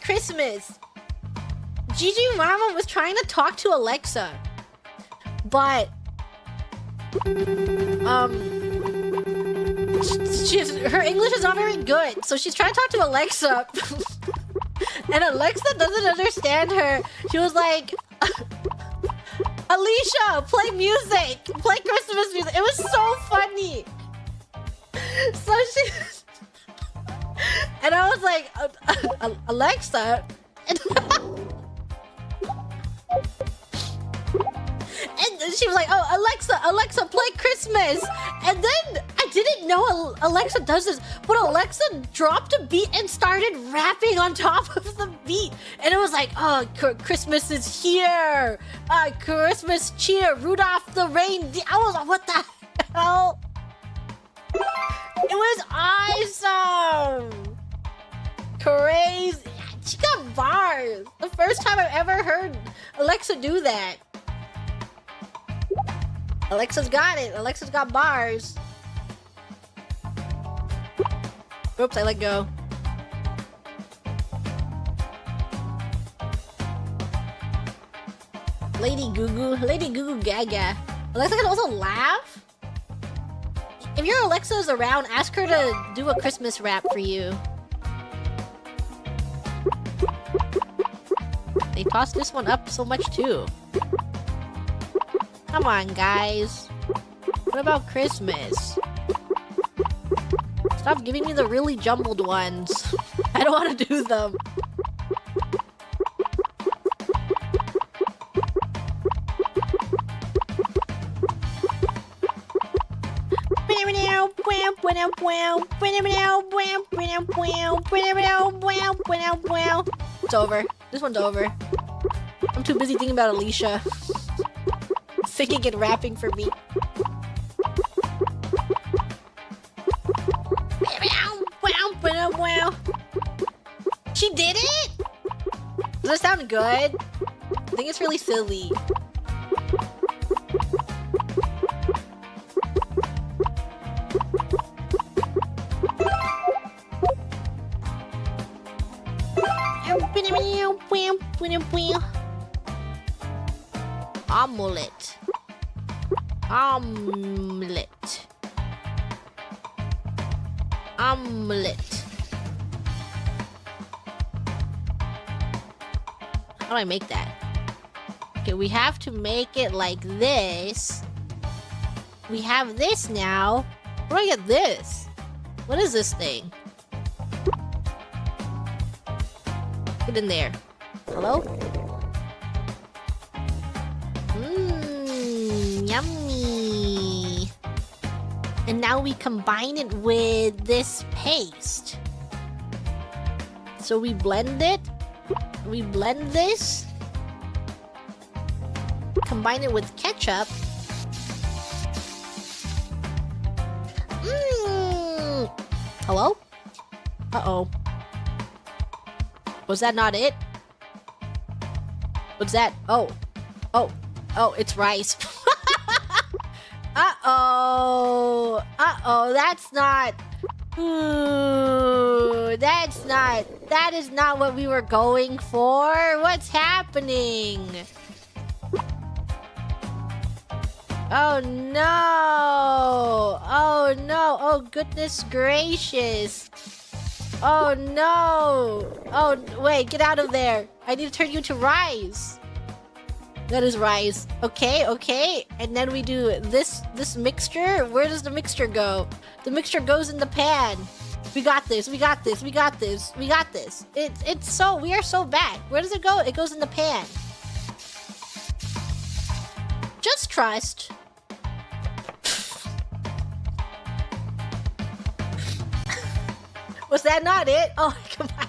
Christmas, Gigi Mama was trying to talk to Alexa, but her English is not very good, so she's trying to talk to Alexa, and Alexa doesn't understand her. She was like, Alicia, play music, play Christmas music. It was so funny. So she, and I was like, Alexa, and she was like, oh, Alexa, play Christmas. And then I didn't know Alexa does this, but Alexa dropped a beat and started rapping on top of the beat. And it was like, oh, Christmas is here. Christmas cheer, Rudolph the reindeer. I was like, what the hell? It was awesome. Crazy. She got bars. The first time I've ever heard Alexa do that. Alexa's got it. Alexa's got bars. Oops, I let go. Lady Goo Gaga. Alexa can also laugh? If your Alexa is around, ask her to do a Christmas rap for you. They tossed this one up so much too. Come on, guys. What about Christmas? Stop giving me the really jumbled ones. I don't want to do them. It's over. This one's over. I'm too busy thinking about Alicia. Singing and rapping for me. She did it? Does it sound good? I think it's really silly. Omelette. Omelette. Omelette. How do I make that? Okay, we have to make it like this. We have this now. Where do I get this? What is this thing? Get in there. Hello? Yummy. And now we combine it with this paste. So we blend it. We blend this. Combine it with ketchup. Hello? Uh-oh. Was that not it? What's that? Oh. Oh. Oh, it's rice. Uh-oh. Uh-oh, that's not... Ooh, that's not... That is not what we were going for. What's happening? Oh, no. Oh, no. Oh, goodness gracious. Oh, no. Oh, wait, get out of there. I need to turn you to rice. That is rice. Okay, okay. And then we do this mixture. Where does the mixture go? The mixture goes in the pan. We got this. We got this. We got this. We got this. It's so... We are so bad. Where does it go? It goes in the pan. Just trust. Was that not it? Oh, come on.